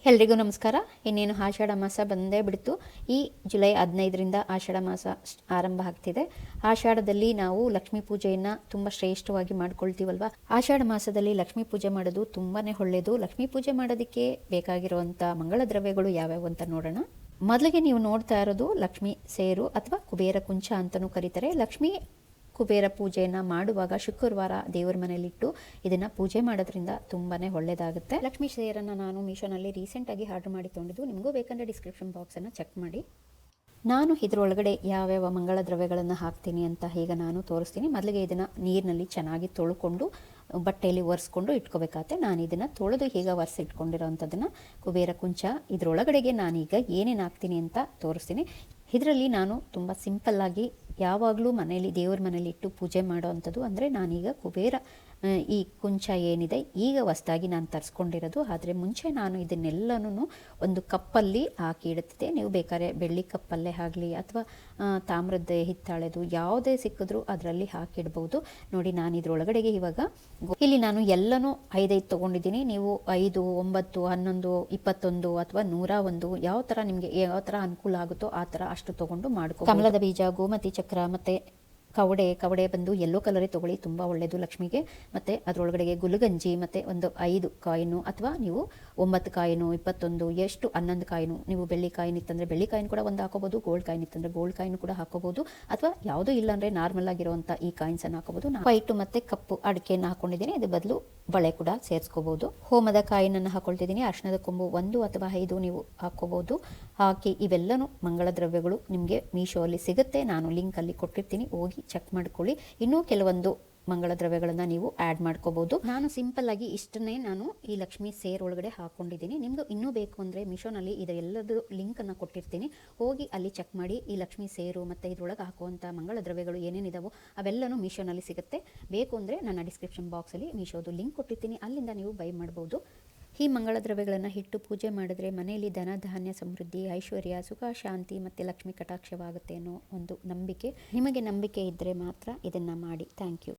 ಎಲ್ರಿಗೂ ನಮಸ್ಕಾರ. ಇನ್ನೇನು ಆಷಾಢ ಮಾಸ ಬಂದೇ ಬಿಡ್ತು. ಈ ಜುಲೈ 15ರಿಂದ ಆಷಾಢ ಮಾಸ ಆರಂಭ ಆಗ್ತಿದೆ. ಆಷಾಢದಲ್ಲಿ ನಾವು ಲಕ್ಷ್ಮೀ ಪೂಜೆಯನ್ನು ತುಂಬ ಶ್ರೇಷ್ಠವಾಗಿ ಮಾಡ್ಕೊಳ್ತೀವಲ್ವ. ಆಷಾಢ ಮಾಸದಲ್ಲಿ ಲಕ್ಷ್ಮೀ ಪೂಜೆ ಮಾಡೋದು ತುಂಬಾ ಒಳ್ಳೆಯದು. ಲಕ್ಷ್ಮೀ ಪೂಜೆ ಮಾಡೋದಕ್ಕೆ ಬೇಕಾಗಿರುವಂಥ ಮಂಗಳ ದ್ರವ್ಯಗಳು ಯಾವ್ಯಾವು ಅಂತ ನೋಡೋಣ. ಮೊದಲಿಗೆ ನೀವು ನೋಡ್ತಾ ಇರೋದು ಲಕ್ಷ್ಮೀ ಸೇರು ಅಥವಾ ಕುಬೇರ ಕುಂಚ ಅಂತಲೂ ಕರೀತಾರೆ. ಲಕ್ಷ್ಮೀ ಕುಬೇರ ಪೂಜೆಯನ್ನು ಮಾಡುವಾಗ ಶುಕ್ರವಾರ ದೇವರ ಮನೆಯಲ್ಲಿಟ್ಟು ಇದನ್ನು ಪೂಜೆ ಮಾಡೋದ್ರಿಂದ ತುಂಬಾ ಒಳ್ಳೆಯದಾಗುತ್ತೆ. ಲಕ್ಷ್ಮೀ ಸೇರನ್ನು ನಾನು ಮೀಶೋನಲ್ಲಿ ರೀಸೆಂಟಾಗಿ ಆರ್ಡರ್ ಮಾಡಿ ತೊಗೊಂಡಿದ್ದು. ನಿಮಗೂ ಬೇಕಂದರೆ ಡಿಸ್ಕ್ರಿಪ್ಷನ್ ಬಾಕ್ಸನ್ನು ಚೆಕ್ ಮಾಡಿ. ನಾನು ಇದರೊಳಗಡೆ ಯಾವ್ಯಾವ ಮಂಗಳ ದ್ರವ್ಯಗಳನ್ನು ಹಾಕ್ತೀನಿ ಅಂತ ಈಗ ನಾನು ತೋರಿಸ್ತೀನಿ. ಮೊದಲಿಗೆ ಇದನ್ನು ನೀರಿನಲ್ಲಿ ಚೆನ್ನಾಗಿ ತೊಳ್ಕೊಂಡು ಬಟ್ಟೆಯಲ್ಲಿ ಒರೆಸ್ಕೊಂಡು ಇಟ್ಕೋಬೇಕಾಗತ್ತೆ. ನಾನು ಇದನ್ನು ತೊಳೆದು ಈಗ ಒರೆಸಿ ಇಟ್ಕೊಂಡಿರೋ ಅಂಥದ್ದನ್ನು ಕುಬೇರ ಕುಂಚ ಇದರೊಳಗಡೆಗೆ ನಾನೀಗ ಏನೇನು ಹಾಕ್ತೀನಿ ಅಂತ ತೋರಿಸ್ತೀನಿ. ಇದರಲ್ಲಿ ನಾನು ತುಂಬ ಸಿಂಪಲ್ಲಾಗಿ ಯಾವಾಗಲೂ ಮನೆಯಲ್ಲಿ ದೇವ್ರ ಮನೇಲಿ ಇಟ್ಟು ಪೂಜೆ ಮಾಡೋ ಅಂಥದ್ದು ಅಂದರೆ ನಾನೀಗ ಕುಬೇರ ಈ ಕುಂಚ ಏನಿದೆ ಈಗ ಹೊಸದಾಗಿ ನಾನು ತರಿಸ್ಕೊಂಡಿರೋದು. ಆದರೆ ಮುಂಚೆ ನಾನು ಇದನ್ನೆಲ್ಲನೂ ಒಂದು ಕಪ್ಪಲ್ಲಿ ಹಾಕಿ ಇಡುತ್ತಿದ್ದೆ. ನೀವು ಬೇಕಾದ್ರೆ ಬೆಳ್ಳಿ ಕಪ್ಪಲ್ಲೇ ಆಗಲಿ ಅಥವಾ ತಾಮ್ರದ ಹಿತ್ತಾಳೆದು ಯಾವುದೇ ಸಿಕ್ಕಿದ್ರೂ ಅದರಲ್ಲಿ ಹಾಕಿಡ್ಬೋದು. ನೋಡಿ, ನಾನು ಇದರೊಳಗಡೆಗೆ ಇವಾಗ ಇಲ್ಲಿ ನಾನು ಎಲ್ಲನೂ 5 ತೊಗೊಂಡಿದ್ದೀನಿ. ನೀವು 5, 9, 11, 21 ಅಥವಾ 101 ಯಾವ ಥರ ನಿಮಗೆ ಯಾವ ಥರ ಅನುಕೂಲ ಆಗುತ್ತೋ ಆ ಥರ ಅಷ್ಟು ತೊಗೊಂಡು ಮಾಡ್ಕೊ. ಕಮಲದ ಬೀಜ, ಗೋಮತಿ ಚಕ್ರ ಮತ್ತು ಕವಡೆ ಬಂದು ಯೆಲ್ಲೋ ಕಲರೇ ತೊಗೊಳ್ಳಿ, ತುಂಬ ಒಳ್ಳೆಯದು ಲಕ್ಷ್ಮಿಗೆ. ಮತ್ತು ಅದರೊಳಗಡೆಗೆ ಗುಲಗಂಜಿ ಮತ್ತು ಒಂದು 5 ಕಾಯಿನು ಅಥವಾ ನೀವು 9 ಕಾಯಿನು, 21, ಎಷ್ಟು 11 ಕಾಯಿನು. ನೀವು ಬೆಳ್ಳಿ ಕಾಯಿನ್ ಇತ್ತಂದರೆ ಬೆಳ್ಳಿ ಕಾಯಿನ್ ಕೂಡ ಒಂದು ಹಾಕೋಬೋದು, ಗೋಲ್ಡ್ ಕಾಯಿನ್ ಇತ್ತಂದರೆ ಗೋಲ್ಡ್ ಕಾಯಿನ್ ಕೂಡ ಹಾಕೋಬೋದು, ಅಥವಾ ಯಾವುದೂ ಇಲ್ಲ ಅಂದರೆ ನಾರ್ಮಲ್ ಆಗಿರುವಂಥ ಈ ಕಾಯಿನ್ಸನ್ನು ಹಾಕೋಬೋದು. ವೈಟು ಮತ್ತು ಕಪ್ಪು ಅಡಿಕೆಯನ್ನು ಹಾಕೊಂಡಿದ್ದೀನಿ. ಇದು ಬದಲು ಬಳೆ ಕೂಡ ಸೇರಿಸ್ಕೋಬೋದು. ಹೋಮದ ಕಾಯಿನನ್ನು ಹಾಕೊಳ್ತಿದ್ದೀನಿ. ಅರ್ಶಿಣದ ಕೊಂಬು 1 ಅಥವಾ 5 ನೀವು ಹಾಕೋಬೋದು. ಹಾಕಿ ಇವೆಲ್ಲನೂ ಮಂಗಳ ದ್ರವ್ಯಗಳು ನಿಮಗೆ ಮೀಶೋಲ್ಲಿ ಸಿಗುತ್ತೆ. ನಾನು ಲಿಂಕಲ್ಲಿ ಕೊಟ್ಟಿರ್ತೀನಿ, ಹೋಗಿ ಚೆಕ್ ಮಾಡ್ಕೊಳ್ಳಿ. ಇನ್ನೂ ಕೆಲವೊಂದು ಮಂಗಳ ದ್ರವ್ಯಗಳನ್ನು ನೀವು ಆ್ಯಡ್ ಮಾಡ್ಕೋಬೋದು. ನಾನು ಸಿಂಪಲ್ಲಾಗಿ ಇಷ್ಟನ್ನೇ ನಾನು ಈ ಲಕ್ಷ್ಮೀ ಸೇರ್ ಒಳಗಡೆ ಹಾಕ್ಕೊಂಡಿದ್ದೀನಿ. ನಿಮ್ಮದು ಇನ್ನೂ ಬೇಕು ಅಂದರೆ ಮೀಶೋನಲ್ಲಿ ಇದೆಲ್ಲದರ ಲಿಂಕನ್ನು ಕೊಟ್ಟಿರ್ತೀನಿ, ಹೋಗಿ ಅಲ್ಲಿ ಚೆಕ್ ಮಾಡಿ. ಈ ಲಕ್ಷ್ಮೀ ಸೇರು ಮತ್ತು ಇದರೊಳಗೆ ಹಾಕುವಂಥ ಮಂಗಳ ದ್ರವ್ಯಗಳು ಏನೇನಿದಾವೋ ಅವೆಲ್ಲನೂ ಮೀಶೋನಲ್ಲಿ ಸಿಗುತ್ತೆ. ಬೇಕು ಅಂದರೆ ನನ್ನ ಡಿಸ್ಕ್ರಿಪ್ಷನ್ ಬಾಕ್ಸಲ್ಲಿ ಮೀಶೋದು ಲಿಂಕ್ ಕೊಟ್ಟಿರ್ತೀನಿ, ಅಲ್ಲಿಂದ ನೀವು ಬೈ ಮಾಡ್ಬೋದು. ಈ ಮಂಗಳ ದ್ರವ್ಯಗಳನ್ನು ಇಟ್ಟು ಪೂಜೆ ಮಾಡಿದ್ರೆ ಮನೆಯಲ್ಲಿ ಧನ ಧಾನ್ಯ ಸಮೃದ್ಧಿ, ಐಶ್ವರ್ಯ, ಸುಖ, ಶಾಂತಿ ಮತ್ತು ಲಕ್ಷ್ಮಿ ಕಟಾಕ್ಷವಾಗುತ್ತೆ ಅನ್ನೋ ಒಂದು ನಂಬಿಕೆ. ನಿಮಗೆ ನಂಬಿಕೆ ಇದ್ದರೆ ಮಾತ್ರ ಇದನ್ನು ಮಾಡಿ. Thank you.